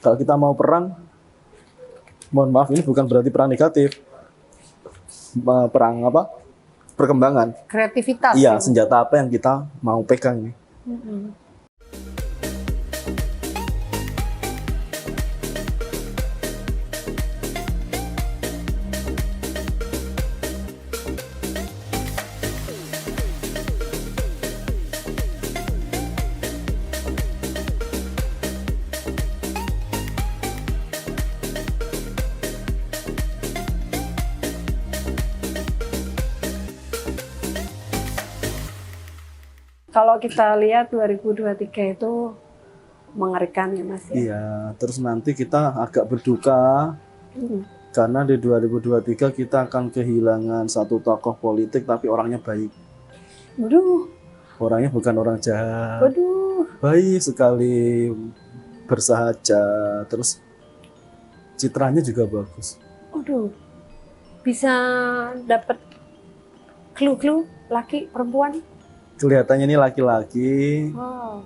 Kalau kita mau perang, mohon maaf ini bukan berarti perang negatif. Perang apa? Perkembangan. Kreativitas. Iya, ya? senjata apa yang kita mau pegang ini. Kalau kita lihat 2023 itu mengerikan ya Mas ya. Iya, terus nanti kita agak berduka karena di 2023 kita akan kehilangan satu tokoh politik tapi orangnya baik. Waduh, Orangnya bukan orang jahat. waduh. Baik sekali, bersahaja, terus citranya juga bagus. Waduh. Bisa dapat clue-clue laki perempuan? Kelihatannya ini laki-laki, Wow.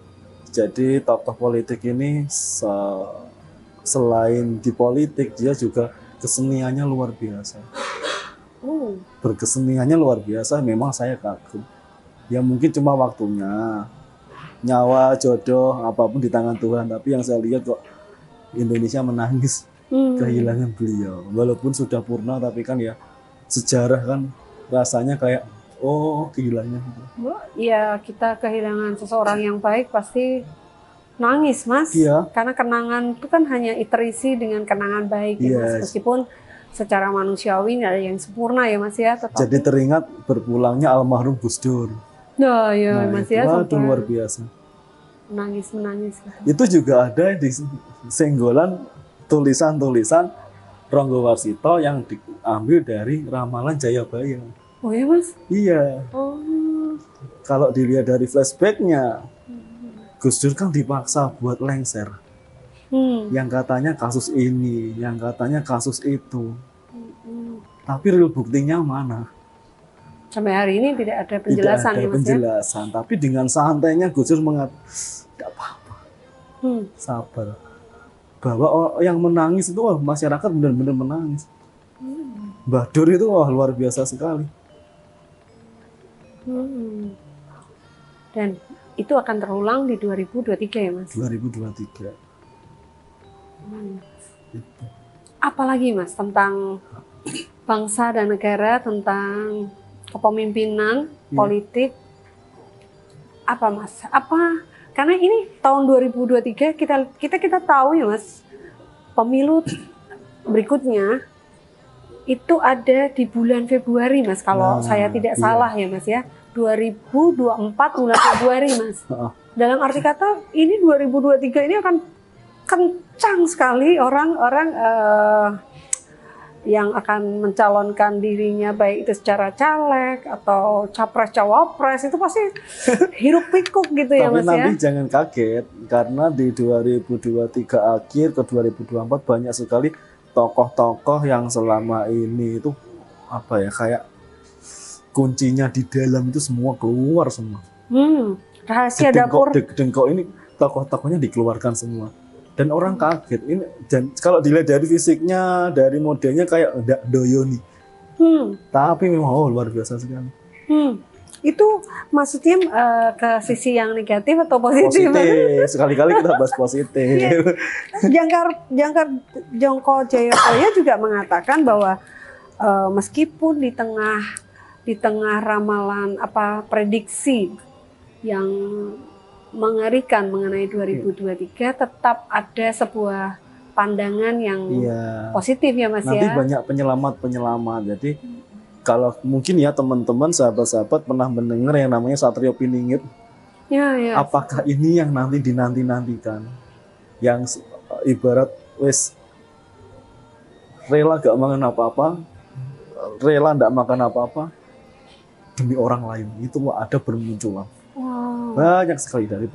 jadi tokoh politik ini selain di politik dia juga keseniannya luar biasa. Berkeseniannya luar biasa, memang saya kagum. Ya mungkin cuma waktunya, nyawa, jodoh, apapun di tangan Tuhan. Tapi yang saya lihat kok Indonesia menangis kehilangan beliau. Walaupun sudah purna, tapi kan ya sejarah kan rasanya kayak oh kehilangan. Ya kita kehilangan seseorang yang baik pasti nangis Mas. Iya. Karena kenangan itu kan hanya terisi dengan kenangan baik ya Mas. Yes. Meskipun secara manusiawi nggak ada yang sempurna ya Mas ya. Tetapi... Jadi teringat berpulangnya almarhum Gus Dur. Nah ya Nah, Mas itu, ya. waduh, luar biasa. Menangis. Itu juga ada di senggolan tulisan-tulisan Ronggo Warsito yang diambil dari ramalan Jayabaya. Oh ya Mas? Iya. Oh. Kalau dilihat dari flashbacknya, Gus Dur kan dipaksa buat lengser. Yang katanya kasus ini, yang katanya kasus itu. Tapi real buktinya mana? Sampai hari ini tidak ada penjelasan Tidak ada ya Mas penjelasan. Tapi dengan santainya Gus Dur mengatakan, tidak apa-apa, sabar. Bahwa yang menangis itu wah, masyarakat benar-benar menangis. Mbah Dur itu wah, luar biasa sekali. Dan itu akan terulang di 2023 ya Mas? 2023. Apalagi Mas tentang bangsa dan negara, tentang kepemimpinan politik, apa Mas? Apa? Karena ini tahun 2023 kita tahu ya Mas, pemilu berikutnya itu ada di bulan Februari Mas, kalau saya tidak salah ya Mas ya, 2024 bulan Februari Mas. Dalam arti kata ini 2023 ini akan kencang sekali orang-orang yang akan mencalonkan dirinya, baik itu secara caleg atau capres-cawapres, itu pasti hiruk pikuk gitu ya Mas ya. Tapi nanti jangan kaget, karena di 2023 akhir ke 2024 banyak sekali tokoh-tokoh yang selama ini itu apa ya, kayak kuncinya di dalam itu semua keluar semua. Rahasia dapur. Dengkok ini tokoh-tokohnya dikeluarkan semua. Dan orang kaget ini, dan kalau dilihat dari fisiknya, dari modelnya kayak enggak doyoni. Tapi memang luar biasa sekali. Itu maksudnya ke sisi yang negatif atau positif? Positif. Sekali-kali kita bahas positif. Jongko Jayabaya juga mengatakan bahwa meskipun di tengah ramalan prediksi yang mengerikan mengenai 2023, tetap ada sebuah pandangan yang positif ya Mas Nanti ya. banyak penyelamat. Jadi kalau mungkin ya teman-teman, sahabat-sahabat pernah mendengar yang namanya Satrio Piningit. Ya. Apakah ini yang nanti dinanti-nantikan? Yang ibarat wes rela gak makan apa-apa, rela gak makan apa-apa demi orang lain. Itu ada bermunculan. Banyak sekali dari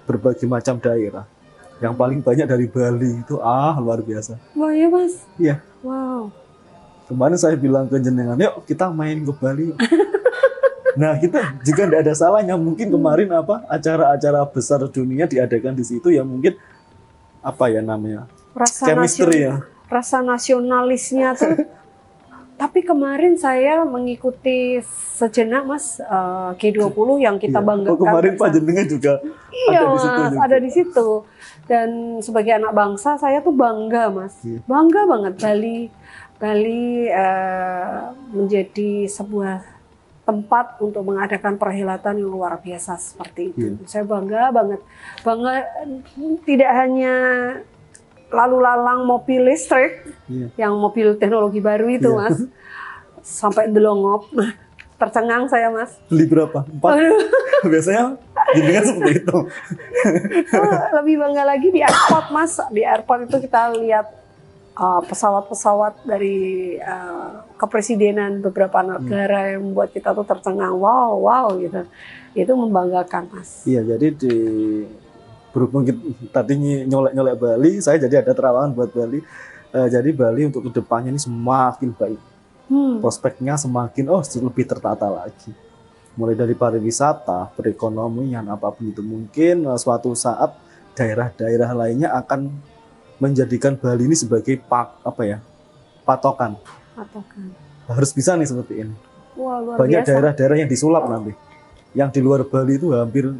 berbagai macam daerah. Yang paling banyak dari Bali itu luar biasa. Wah ya Mas? Iya. Wow. Kemarin saya bilang ke jenengan, yuk kita main ke Bali. Nah kita juga tidak ada salahnya. Mungkin kemarin acara-acara besar dunia diadakan di situ ya, mungkin apa ya namanya, chemistry ya. Rasa nasionalisnya tuh. Tapi kemarin saya mengikuti sejenak Mas G20 yang kita banggakan. Kemarin Pak Jenengan juga iya, ada di situ. Mas, ada di situ. Dan sebagai anak bangsa saya tuh bangga Mas, bangga banget Bali menjadi sebuah tempat untuk mengadakan perhelatan yang luar biasa seperti itu. Saya bangga banget, bangga tidak hanya lalu lalang mobil listrik, yang mobil teknologi baru itu Mas, sampai delongop, tercengang saya Mas. Beli berapa? 4? Biasanya jenengan seperti itu. Itu lebih bangga lagi di airport Mas, di airport itu kita lihat pesawat-pesawat dari kepresidenan beberapa negara yang membuat kita tuh tercengang, wow gitu. Itu membanggakan Mas. Iya, jadi berhubung tadi nyolek Bali, saya jadi ada terawangan buat Bali. Jadi Bali untuk kedepannya ini semakin baik. Prospeknya semakin lebih tertata lagi. Mulai dari pariwisata, perekonomian, apapun itu, mungkin suatu saat daerah-daerah lainnya akan menjadikan Bali ini sebagai patokan. Harus bisa nih seperti ini. Wah, luar banyak biasa. Daerah-daerah yang disulap nanti. Yang di luar Bali itu hampir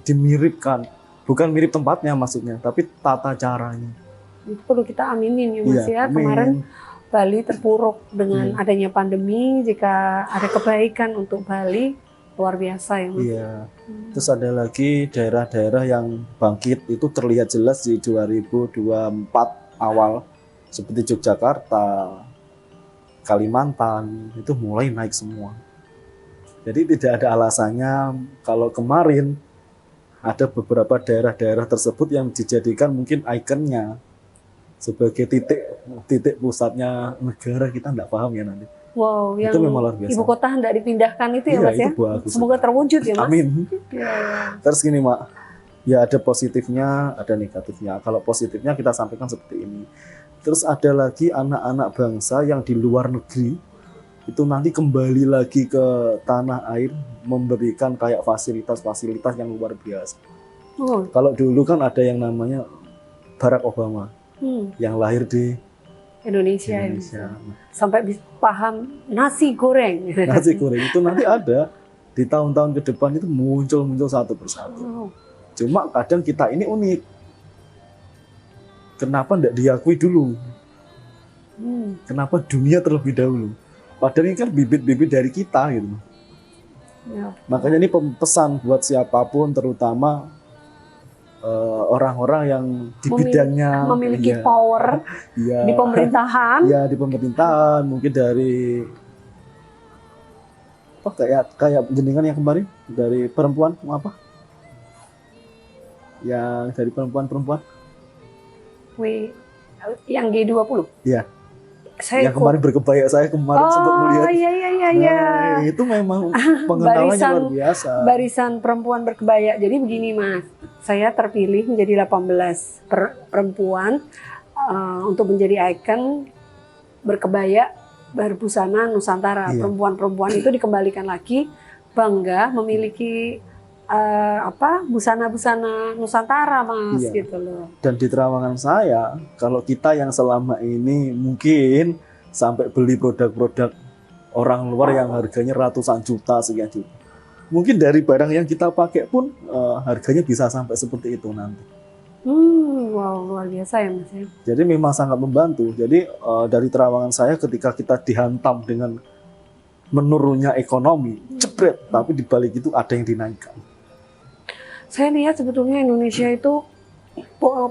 dimiripkan. Bukan mirip tempatnya maksudnya, tapi tata caranya. Itu perlu kita aminin ya Mas ya. Amin. Kemarin Bali terpuruk dengan adanya pandemi. Jika ada kebaikan untuk Bali, luar biasa ya Mas. Iya. Terus ada lagi daerah-daerah yang bangkit itu terlihat jelas di 2024 awal. Seperti Yogyakarta, Kalimantan, itu mulai naik semua. Jadi tidak ada alasannya kalau kemarin ada beberapa daerah-daerah tersebut yang dijadikan mungkin ikonnya sebagai titik pusatnya negara, kita nggak paham ya nanti. Wow, yang itu memang luar biasa. Ibu kota hendak dipindahkan itu ya Mas ya? Bagus. Semoga terwujud ya Mas. Amin. Ya. Terus gini Mak, ya ada positifnya, ada negatifnya. Kalau positifnya kita sampaikan seperti ini. Terus ada lagi anak-anak bangsa yang di luar negeri, itu nanti kembali lagi ke tanah air memberikan kayak fasilitas-fasilitas yang luar biasa. Kalau dulu kan ada yang namanya Barack Obama yang lahir di Indonesia. Sampai bisa paham nasi goreng. Nasi goreng itu nanti ada di tahun-tahun ke depan itu muncul satu persatu. Cuma kadang kita ini unik. Kenapa tidak diakui dulu? Kenapa dunia terlebih dahulu? Padahal ini kan bibit-bibit dari kita gitu. Ya. Makanya ini pesan buat siapapun, terutama orang-orang yang di bidangnya memiliki power di pemerintahan. Ya, di pemerintahan, mungkin dari kayak jenengan yang kemarin dari perempuan apa? Yang dari perempuan. Yang G20. Iya. Yang kemarin berkebaya, saya kemarin sempat melihat. Iya. Itu memang pengetahuannya luar biasa. Barisan perempuan berkebaya. Jadi begini Mas, saya terpilih menjadi 18 perempuan untuk menjadi ikon berkebaya berbusana Nusantara. Perempuan-perempuan itu dikembalikan lagi, bangga memiliki busana-busana Nusantara Mas, gitu loh. Dan di terawangan saya, kalau kita yang selama ini mungkin sampai beli produk-produk orang luar yang harganya ratusan juta, sekian juta, mungkin dari barang yang kita pakai pun harganya bisa sampai seperti itu nanti. Wow, luar biasa ya Mas ya. Jadi memang sangat membantu. Jadi dari terawangan saya, ketika kita dihantam dengan menurunnya ekonomi, jebret, tapi di balik itu ada yang dinaikkan. Saya lihat sebetulnya Indonesia itu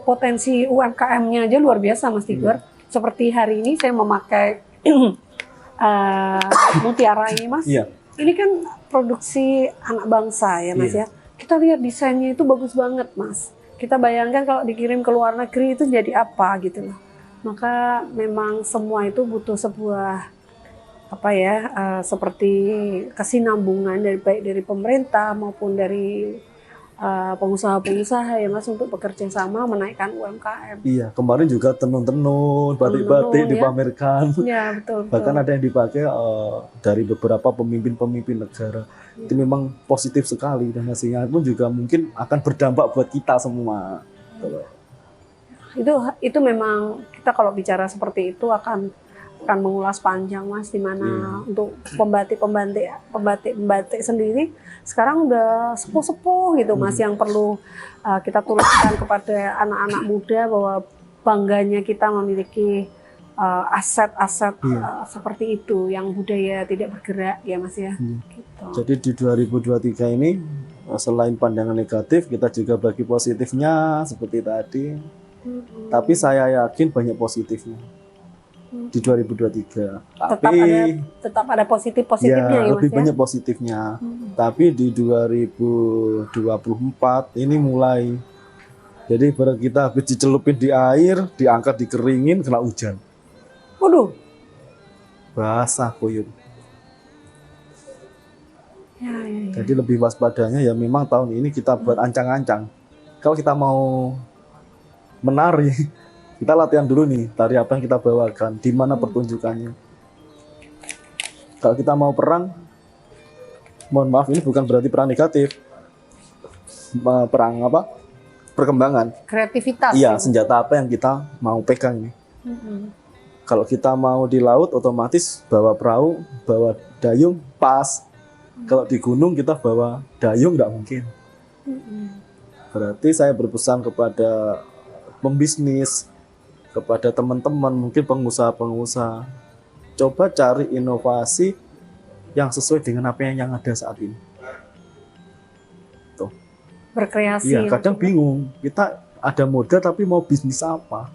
potensi UMKM-nya aja luar biasa Mas Tigor. Seperti hari ini saya memakai mutiara ini Mas. Ini kan produksi anak bangsa ya Mas ya. Kita lihat desainnya itu bagus banget Mas. Kita bayangkan kalau dikirim ke luar negeri itu jadi apa gitu loh. Maka memang semua itu butuh sebuah seperti kesinambungan baik dari pemerintah maupun dari pengusaha-pengusaha ya Mas, untuk bekerja sama menaikkan UMKM. Iya, kemarin juga tenun-tenun, batik-batik dipamerkan. Iya, betul. Bahkan ada yang dipakai dari beberapa pemimpin-pemimpin negara. Itu memang positif sekali, dan hasilnya pun juga mungkin akan berdampak buat kita semua. itu memang kita kalau bicara seperti itu akan mengulas panjang Mas, di mana untuk pembatik sendiri sekarang udah sepuh-sepuh gitu Mas, yang perlu kita tuliskan kepada anak-anak muda bahwa bangganya kita memiliki aset-aset seperti itu, yang budaya tidak bergerak ya Mas ya. Gitu. Jadi di 2023 ini selain pandangan negatif, kita juga bagi positifnya seperti tadi. Tapi saya yakin banyak positifnya di 2023. Tetap ada positifnya ya Mas lebih ya? banyak positifnya. Tapi di 2024 ini mulai, jadi baru kita habis dicelupin di air, diangkat dikeringin, kena hujan. Waduh. Basah kuyup. Ya. Jadi lebih waspadanya ya memang tahun ini kita buat ancang-ancang. Kalau kita mau menari, kita latihan dulu nih, tari apa yang kita bawakan, di mana pertunjukannya. Kalau kita mau perang, mohon maaf ini bukan berarti perang negatif. Perang apa? Perkembangan. Kreativitas. Iya, senjata apa yang kita mau pegang ini. Kalau kita mau di laut, otomatis bawa perahu, bawa dayung, pas. Kalau di gunung kita bawa dayung, nggak mungkin. Berarti saya berpesan kepada pembisnis, kepada teman-teman, mungkin pengusaha-pengusaha, coba cari inovasi yang sesuai dengan apa yang ada saat ini. Tuh. Berkreasi. Iya, kadang bingung. Kita ada modal tapi mau bisnis apa?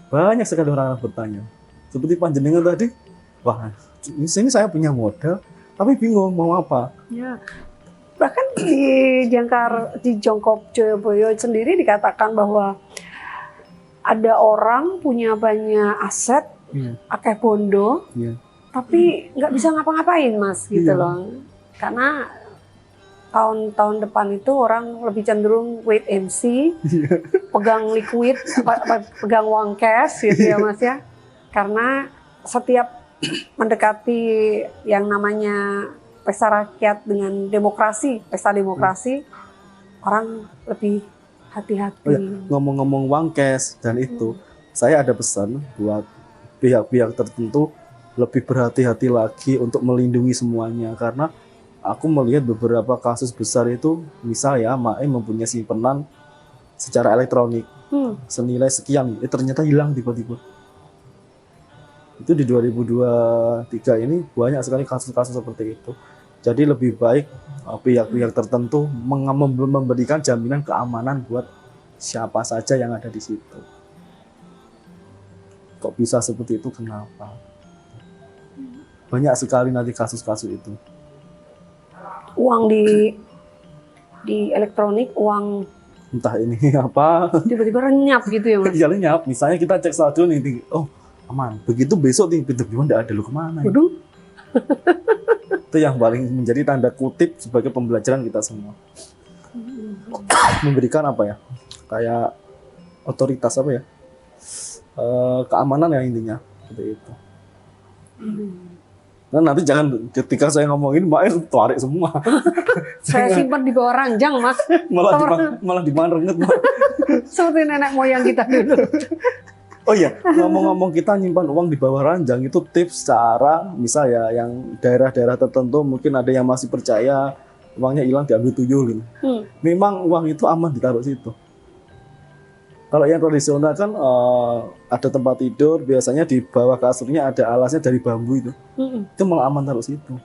Banyak sekali orang bertanya. Seperti panjenengan tadi, wah, ini saya punya modal, tapi bingung mau apa. Ya. Bahkan di Jongkop Joyoboyo sendiri dikatakan bahwa ada orang punya banyak aset, akeh bondo, tapi nggak bisa ngapa-ngapain Mas, gitu loh. Karena tahun-tahun depan itu orang lebih cenderung wait and see, pegang liquid, pegang uang cash gitu ya Mas ya. Karena setiap mendekati yang namanya pesta rakyat dengan demokrasi, pesta demokrasi, orang lebih hati-hati. Ngomong-ngomong uang cash dan itu, saya ada pesan buat pihak-pihak tertentu lebih berhati-hati lagi untuk melindungi semuanya, karena aku melihat beberapa kasus besar itu, misal ya Mae mempunyai simpanan secara elektronik senilai sekian, ternyata hilang tiba-tiba. Itu di 2023 ini banyak sekali kasus-kasus seperti itu. Jadi lebih baik pihak-pihak tertentu memberikan jaminan keamanan buat siapa saja yang ada di situ. Kok bisa seperti itu, kenapa? Banyak sekali nanti kasus-kasus itu. Uang di elektronik, uang entah ini apa, tiba-tiba renyap gitu ya Mas? Iya lenyap. Misalnya kita cek saldo nih, oh aman. Begitu besok tiba-tiba nggak ada, lo kemana? Waduh. Itu yang paling menjadi tanda kutip sebagai pembelajaran kita semua. Memberikan apa ya? Kayak otoritas apa ya? Keamanan ya intinya, seperti itu. Nah, nanti jangan ketika saya ngomongin Mbak tarik semua. Saya simpan di bawah ranjang Mas. malah dimarenget. Seperti nenek moyang kita dulu. Oh iya, ngomong-ngomong kita nyimpan uang di bawah ranjang, itu tips cara, misal ya yang daerah-daerah tertentu mungkin ada yang masih percaya uangnya hilang diambil tuyul. Memang uang itu aman ditaruh situ. Kalau yang tradisional kan ada tempat tidur, biasanya di bawah kasurnya ada alasnya dari bambu itu. Itu malah aman taruh situ.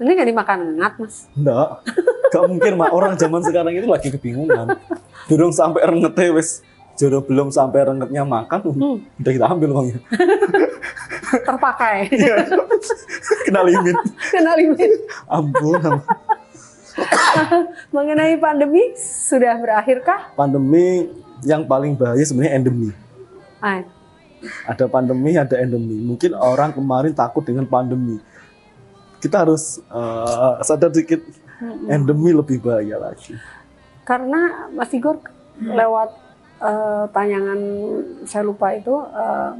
Ini nggak dimakan hangat Mas? Enggak, gak mungkin Mak. Orang zaman sekarang itu lagi kebingungan. Durung sampai rengetnya wes. Jodoh belum sampai rengetnya makan, udah kita ambil uangnya. Terpakai. Kena limit. Kena limit. Ampun. Mengenai pandemi, sudah berakhirkah? Pandemi yang paling bahaya sebenarnya endemi. Ay. Ada pandemi, ada endemi. Mungkin orang kemarin takut dengan pandemi. Kita harus sadar dikit, endemi lebih bahaya lagi. Karena Mas Igor lewat tayangan saya lupa itu,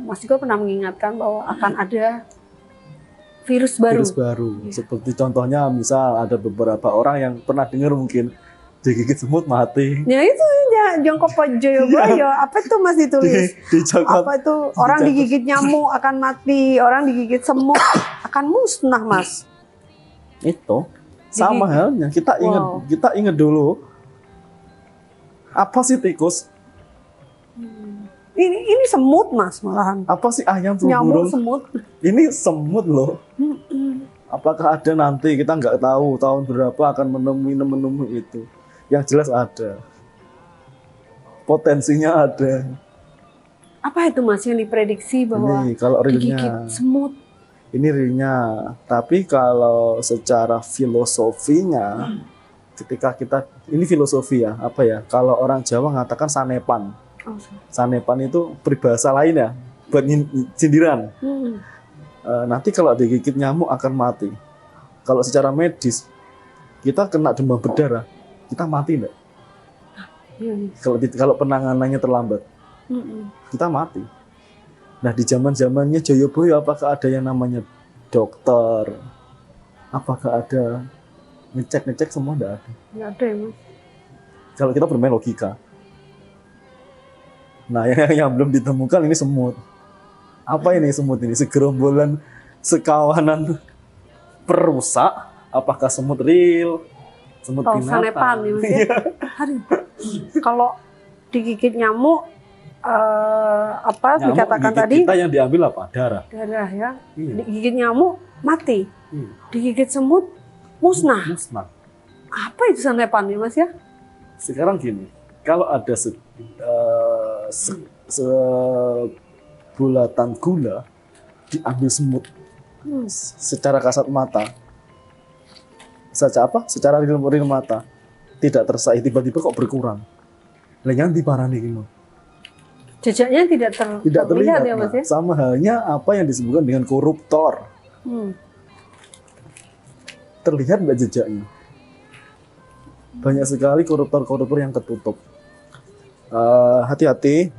Mas Igor pernah mengingatkan bahwa akan ada virus baru. Virus baru. Seperti contohnya misal ada beberapa orang yang pernah dengar mungkin digigit semut mati. Ya itu Jongkop Joyoboyo. Apa itu Mas ditulis? Di Jakarta. Apa itu? Orang digigit nyamuk akan mati, orang digigit semut akan musnah, Mas. Itu sama halnya. Kita ingat dulu. Apa sih tikus? Ini semut, Mas, malahan. Apa sih ayam Nyamuk burung? semut. Ini semut loh. Apakah ada nanti, kita nggak tahu tahun berapa akan menemui itu. Yang jelas ada. Potensinya ada. Apa itu Mas yang diprediksi bahwa Ini kalau digigit realnya, semut? ini realnya. Tapi kalau secara filosofinya, ketika kita, ini filosofi ya, apa ya? Kalau orang Jawa mengatakan sanepan. Oh, Sanepan itu peribahasa lain ya, buat sindiran. Nanti kalau digigit nyamuk akan mati. Kalau secara medis, kita kena demam berdarah, kita mati enggak? Kalau penanganannya terlambat, kita mati. Nah di zaman-zamannya Joyoboyo, apakah ada yang namanya dokter? Apakah ada ngecek semua? Enggak ada. Nggak ada ya Mas. Kalau kita bermain logika. Nah yang belum ditemukan ini semut. Apa ini semut ini? Segerombolan, sekawanan perusak. Apakah semut real? Semut binatang? Sanepan ya Mas ya. Aduh. Kalau digigit nyamuk, Nyamuk dikatakan gigit tadi kita yang diambil apa? Darah. darah ya. Iya. Digigit nyamuk mati. Iya. Digigit semut musnah. Musnah. Apa itu sanepan ya Mas ya? Sekarang gini, kalau ada sebulatan gula diambil semut secara kasat mata, secara real mata tidak tersai, tiba-tiba kok berkurang. Lengan diparani gitu. Jejaknya tidak terlihat ya Mas Nah, ya? sama halnya apa yang disebutkan dengan koruptor. Terlihat nggak jejaknya? Banyak sekali koruptor yang ketutup. Hati-hati,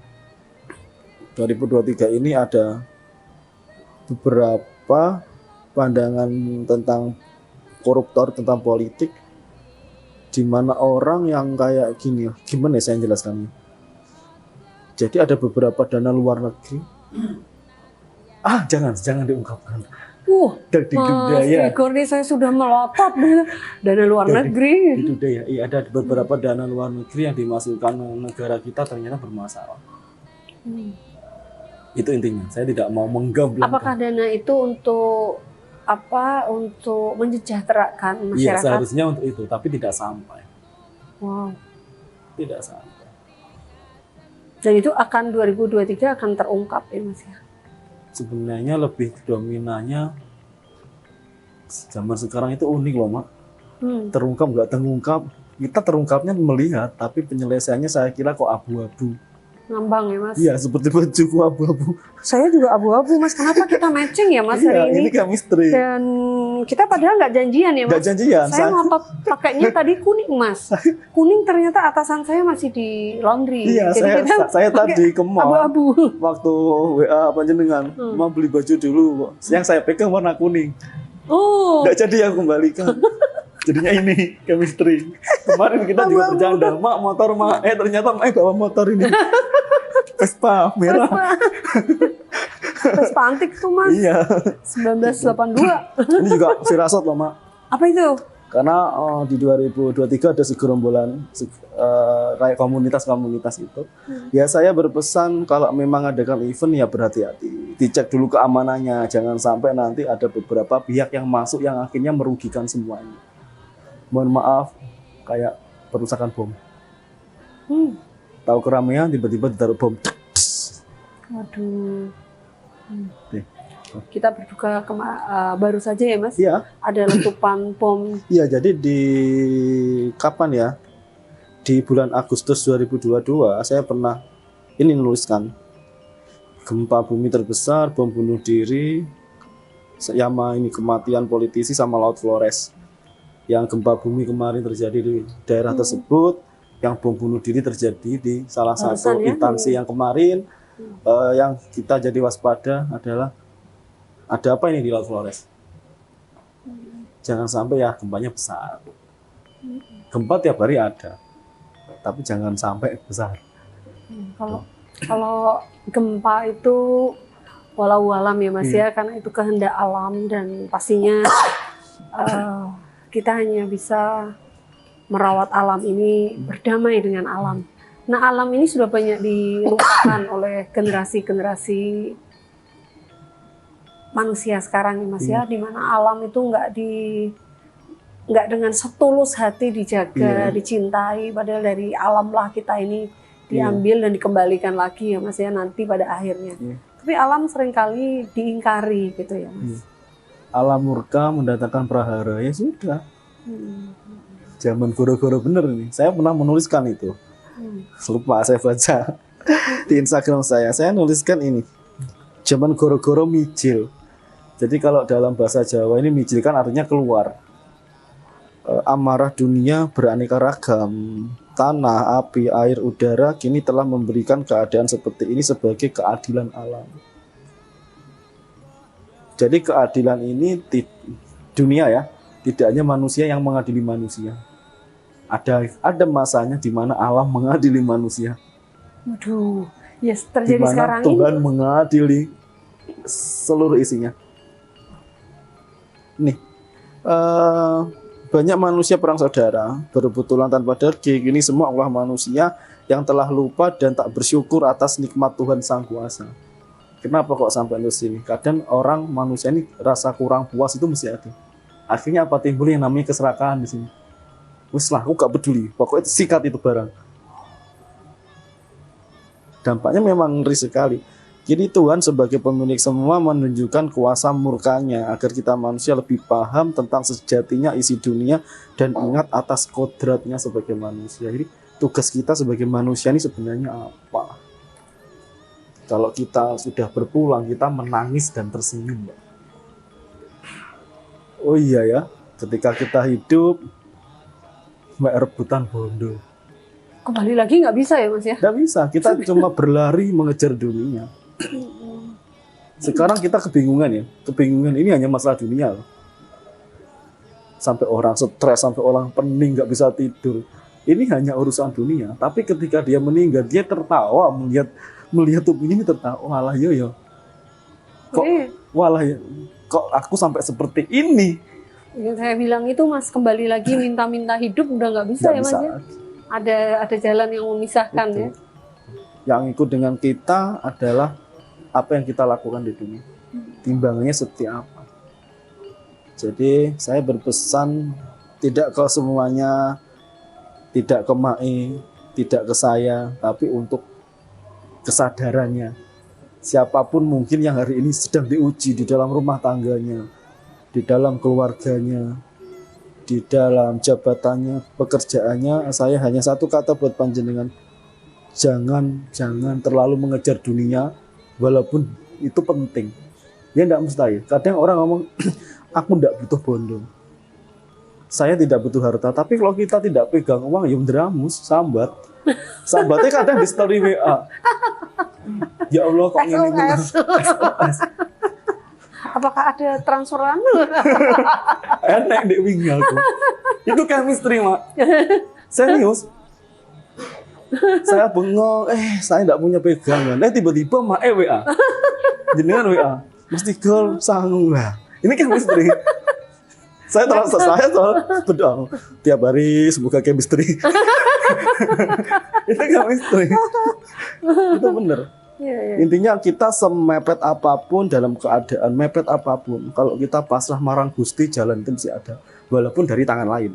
2023 ini ada beberapa pandangan tentang koruptor, tentang politik, di mana orang yang kayak gini, gimana ya saya jelaskannya? Jadi ada beberapa dana luar negeri. Jangan diungkapkan. Dari Mas budaya. Igor nih saya sudah melotot dana luar negeri. Itu deh ya. Iya, ada beberapa dana luar negeri yang dimasukkan negara kita ternyata bermasalah. Itu intinya. Saya tidak mau menggamblangkan. Apakah dana itu untuk apa? Untuk mensejahterakan Iya, masyarakat? seharusnya untuk itu, tapi tidak sampai. Wow. Tidak sampai. Dan itu akan 2023 akan terungkap ya Mas ya? Sebenarnya lebih dominannya zaman sekarang itu unik loh, Mak. Terungkap nggak terungkap. Kita terungkapnya melihat, tapi penyelesaiannya saya kira kok abu-abu. Ngambang ya Mas? Iya, seperti bajuku abu-abu. Saya juga abu-abu Mas. Kenapa kita matching ya Mas hari ini? Ini chemistry. Dan kita padahal nggak janjian ya Mas? Nggak janjian. Saya ngotot pakainya tadi kuning Mas. Kuning ternyata atasan saya masih di laundry. Iya, Jadi saya tadi ke mall. Abu-abu. Waktu WA panjenengan mau beli baju dulu. Yang saya pegang warna kuning. Oh. Nggak jadi aku kembalikan. Jadinya ini chemistry. Kemarin kita juga bercanda, Mak motor Mak. Ternyata Mak bawa motor ini. Vespa merah. Vespa antik tuh Mas. Iya. 1982. Ini juga firasat loh Mak. Apa itu? Karena di 2023 ada segerombolan kayak komunitas itu. Ya saya berpesan kalau memang adakan event ya berhati-hati. Dicek dulu keamanannya. Jangan sampai nanti ada beberapa pihak yang masuk yang akhirnya merugikan semuanya. Mohon maaf, kayak perusakan bom. Tahu keramaian tiba-tiba ditaruh bom. Waduh. Kita berduka baru saja ya Mas? Iya. Ada letupan bom. Iya, jadi di kapan ya? Di bulan Agustus 2022 saya pernah ini menuliskan gempa bumi terbesar, bom bunuh diri, sama ini kematian politisi sama Laut Flores. Yang gempa bumi kemarin terjadi di daerah tersebut, yang bom bunuh diri terjadi di salah satu instansi yang kemarin. Yang kita jadi waspada adalah ada apa ini di Laut Flores? Jangan sampai ya gempanya besar. Gempa tiap hari ada. tapi jangan sampai besar. Kalau gempa itu walau alam ya Mas ya, karena itu kehendak alam dan pastinya kita hanya bisa merawat alam ini, berdamai dengan alam. Nah, alam ini sudah banyak dilupakan oleh generasi-generasi manusia sekarang nih Mas ya, di mana alam itu nggak dengan setulus hati dijaga, dicintai, padahal dari alam lah kita ini diambil dan dikembalikan lagi ya Mas ya nanti pada akhirnya. Tapi alam seringkali diingkari gitu ya Mas. Alam murka mendatangkan prahara, ya sudah. Zaman goro-goro bener nih. Saya pernah menuliskan itu. Lupa saya baca di Instagram saya nuliskan ini. Zaman goro-goro mijil. Jadi kalau dalam bahasa Jawa ini mijil kan artinya keluar. Amarah dunia beraneka ragam. Tanah, api, air, udara kini telah memberikan keadaan seperti ini sebagai keadilan alam. Jadi keadilan ini dunia ya, tidak hanya manusia yang mengadili manusia. Ada masanya di mana alam mengadili manusia. Waduh, yes, terjadi dimana sekarang Tuhan ini. mengadili seluruh isinya. Nih, banyak manusia perang saudara, berebutan tanpa daging. Ini semua Allah manusia yang telah lupa dan tak bersyukur atas nikmat Tuhan Sang Kuasa. Kenapa kok sampai di sini? Kadang orang manusia ini rasa kurang puas itu mesti ada. Akhirnya apa timbul yang namanya keserakahan di sini. Wis lah, aku gak peduli. Pokoknya sikat itu barang. Dampaknya memang ngeri sekali. Jadi Tuhan sebagai pemilik semua menunjukkan kuasa murkanya agar kita manusia lebih paham tentang sejatinya isi dunia dan ingat atas kodratnya sebagai manusia. Jadi tugas kita sebagai manusia ini sebenarnya apa? Kalau kita sudah berpulang, kita menangis dan tersenyum. Oh iya ya, ketika kita hidup, rebutan bondo. Kembali lagi nggak bisa ya Mas ya? Nggak bisa, kita cuma berlari mengejar dunia. Sekarang kita kebingungan ya, kebingungan ini hanya masalah dunia loh. Sampai orang stres, sampai orang pening nggak bisa tidur. Ini hanya urusan dunia. Tapi ketika dia meninggal, dia tertawa melihat tubuhnya ini tertawa. Walah yo. Kok aku sampai seperti ini? Yang saya bilang itu Mas, kembali lagi minta-minta hidup udah nggak bisa ya Mas ya? Ada jalan yang memisahkan. Betul. Ya. Yang ikut dengan kita adalah apa yang kita lakukan di dunia. Timbangannya seperti apa. Jadi saya berpesan tidak ke semuanya, tidak ke Mae, tidak ke saya, tapi untuk kesadarannya. Siapapun mungkin yang hari ini sedang diuji di dalam rumah tangganya, di dalam keluarganya, di dalam jabatannya, pekerjaannya, saya hanya satu kata buat panjenengan. Jangan terlalu mengejar dunia, walaupun itu penting. Ya tidak mustahil. Kadang orang ngomong, aku tidak butuh bondo. Saya tidak butuh harta. Tapi kalau kita tidak pegang uang, ya mendramus, sambat. Sambatnya kadang di story WA. Ya Allah kok ini Apakah ada transferan? Enak dek wingi aku. Itu chemistry, Mak. Serius. Saya bengong, saya tidak punya pegangan. Tiba-tiba Mak WA. Jenengan WA. Mesti girl sanggung lah. Ini chemistry. Saya berdoa tiap hari semoga chemistry. Itu chemistry. Itu benar. Ya. Intinya kita semepet apapun dalam keadaan mepet apapun, kalau kita pasrah marang Gusti, jalan itu mesti ada, walaupun dari tangan lain.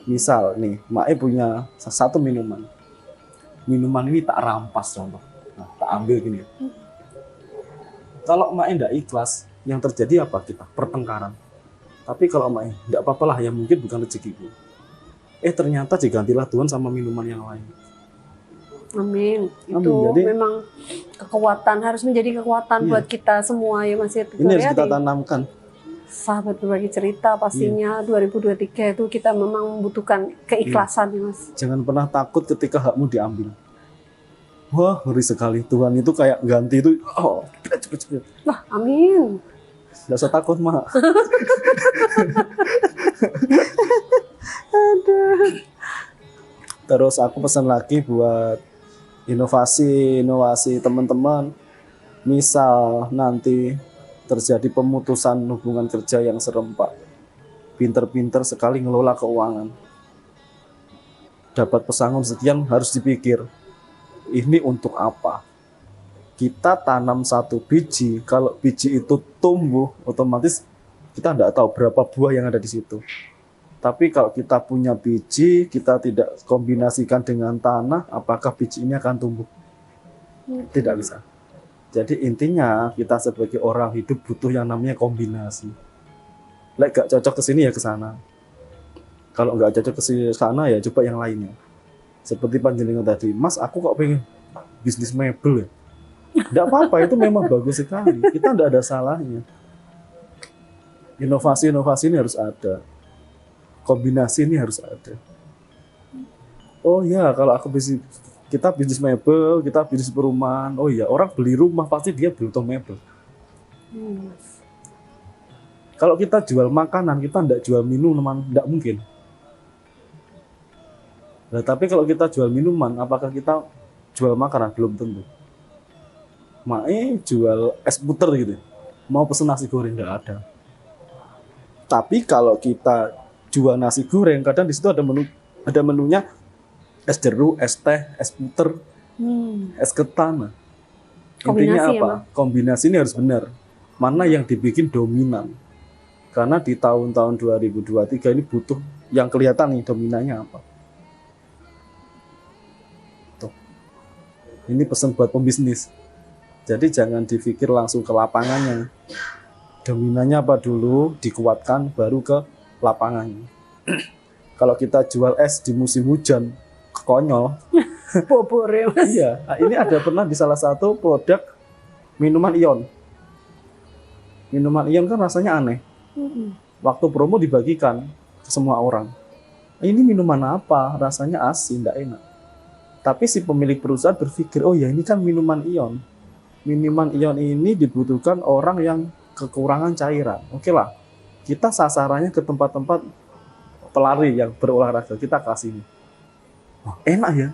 Misal nih, Mae punya satu minuman ini tak rampas contoh, tak ambil gini. Kalau Mae tidak ikhlas, yang terjadi apa kita? Pertengkaran. Tapi kalau Mae tidak apa-apa lah, yang mungkin bukan rezekiku. Ternyata digantilah Tuhan sama minuman yang lain. Amin. Itu jadi, memang kekuatan, harus menjadi kekuatan buat kita semua ya Mas. Ini harus kita tanamkan. Sahabat berbagi cerita pastinya 2023 itu kita memang membutuhkan keikhlasan ya Mas. Jangan pernah takut ketika hakmu diambil. Wah, ngeri sekali. Tuhan itu kayak ganti itu. Oh, cepet. Wah, amin. Nggak usah takut, Mak. Aduh. Terus aku pesan lagi buat inovasi teman-teman. Misal nanti terjadi pemutusan hubungan kerja yang serempak, pinter-pinter sekali ngelola keuangan. Dapat pesangon sekian harus dipikir, ini untuk apa? Kita tanam satu biji, kalau biji itu tumbuh, otomatis kita tidak tahu berapa buah yang ada di situ. Tapi kalau kita punya biji, kita tidak kombinasikan dengan tanah, apakah biji ini akan tumbuh? Tidak bisa. Jadi intinya kita sebagai orang hidup butuh yang namanya kombinasi. Lek gak cocok ke sini ya ke sana. Kalau nggak cocok ke sana ya coba yang lainnya. Seperti panjenengan tadi, Mas aku kok pengen bisnis mebel ya. Tidak apa-apa, itu memang bagus sekali. Kita tidak ada salahnya. Inovasi-inovasi ini harus ada. Kombinasi ini harus ada. Oh ya, kalau kita bisnis mebel, kita bisnis perumahan. Oh ya, orang beli rumah pasti dia butuh mebel. Kalau kita jual makanan, kita tidak jual minuman, tidak mungkin. Nah, tapi kalau kita jual minuman, apakah kita jual makanan? Belum tentu. Jual es puter gitu. Mau pesen nasi goreng, tidak ada. Tapi kalau kita jual nasi goreng, kadang di situ ada menunya es jeruk, es teh, es puter, es ketan. Intinya apa? Ya, kombinasi ini harus benar. Mana yang dibikin dominan? Karena di tahun-tahun 2023 ini butuh yang kelihatan nih dominannya apa. Tuh. Ini pesan buat pembisnis. Jadi jangan dipikir langsung ke lapangannya. Dominannya apa dulu, dikuatkan, baru ke lapangannya. Kalau kita jual es di musim hujan, konyol. Bobor ya Mas. Iya, ini ada pernah di salah satu produk minuman ion. Minuman ion kan rasanya aneh. Waktu promo dibagikan ke semua orang. Ini minuman apa? Rasanya asin, tidak enak. Tapi si pemilik perusahaan berpikir, oh ya ini kan minuman ion. Minuman ion ini dibutuhkan orang yang kekurangan cairan. Oke lah, kita sasarannya ke tempat-tempat pelari yang berolahraga, kita kasih ini. Oh, enak ya.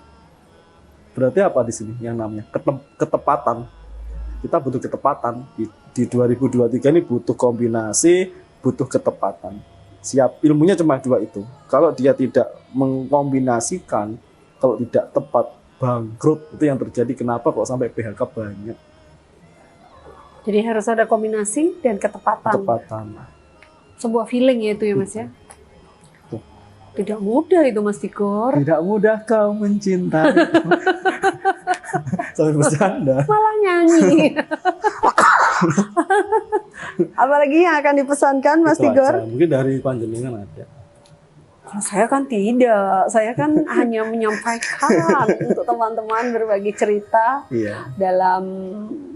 Berarti apa di sini yang namanya ketepatan. Kita butuh ketepatan. Di 2023 ini butuh kombinasi, butuh ketepatan. Siap, ilmunya cuma dua itu. Kalau dia tidak mengkombinasikan, kalau tidak tepat, bangkrut. Itu yang terjadi. Kenapa kok sampai PHK banyak? Jadi harus ada kombinasi dan ketepatan. Sebuah feeling ya itu ya Mas ya. Tidak mudah itu Mas Tigor. Tidak mudah kau mencintai. Sampai bercanda. Malah nyanyi. Apalagi yang akan dipesankan Mas Tigor? Mungkin dari panjenengan ada. Saya kan tidak, saya kan hanya menyampaikan untuk teman-teman berbagi cerita dalam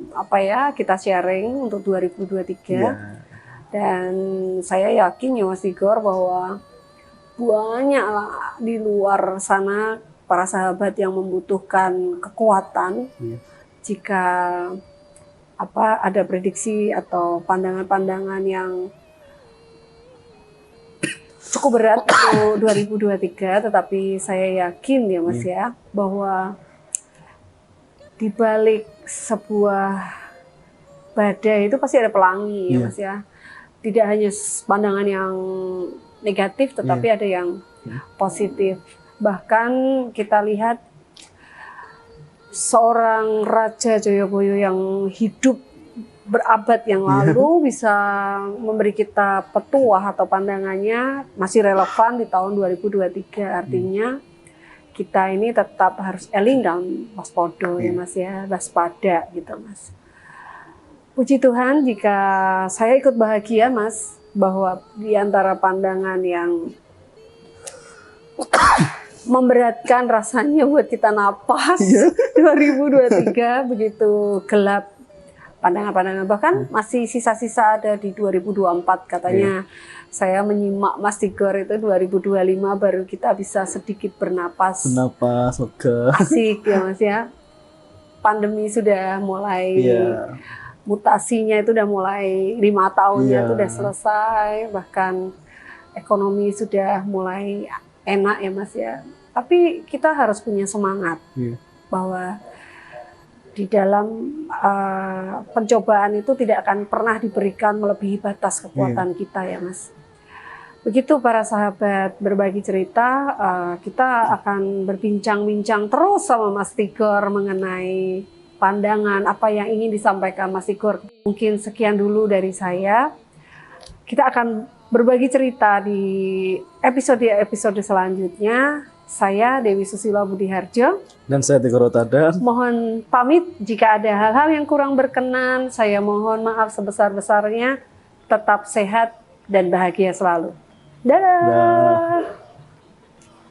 apa ya kita sharing untuk 2023 dan saya yakin ya Mas Tigor bahwa banyaklah di luar sana para sahabat yang membutuhkan kekuatan jika ada prediksi atau pandangan-pandangan yang cukup berat untuk 2023, tetapi saya yakin ya Mas ya bahwa di balik sebuah badai itu pasti ada pelangi ya Mas ya. Tidak hanya pandangan yang negatif tetapi ada yang positif. Bahkan kita lihat seorang Raja Jayabaya yang hidup berabad yang lalu bisa memberi kita petuah atau pandangannya masih relevan di tahun 2023. Artinya kita ini tetap harus eling dan waspada ya Mas ya, waspada gitu Mas. Puji Tuhan jika saya ikut bahagia Mas bahwa di antara pandangan yang memberatkan rasanya buat kita napas 2023 begitu gelap pandangan-pandangan, bahkan masih sisa-sisa ada di 2024 katanya. Saya menyimak Mas Tigor itu 2025 baru kita bisa sedikit bernapas oke. Asik ya Mas ya. Pandemi sudah mulai mutasinya itu udah mulai 5 tahunnya itu udah selesai, bahkan ekonomi sudah mulai enak ya Mas ya. Tapi kita harus punya semangat bahwa di dalam pencobaan itu tidak akan pernah diberikan melebihi batas kekuatan kita ya Mas. Begitu para sahabat berbagi cerita, kita akan berbincang-bincang terus sama Mas Tigor mengenai pandangan apa yang ingin disampaikan Mas Tigor. Mungkin sekian dulu dari saya. Kita akan berbagi cerita di episode selanjutnya. Saya Dewi Susilo Budiharjo. Dan saya Tigor Rotada. Mohon pamit jika ada hal-hal yang kurang berkenan. Saya mohon maaf sebesar-besarnya. Tetap sehat dan bahagia selalu. Dadah.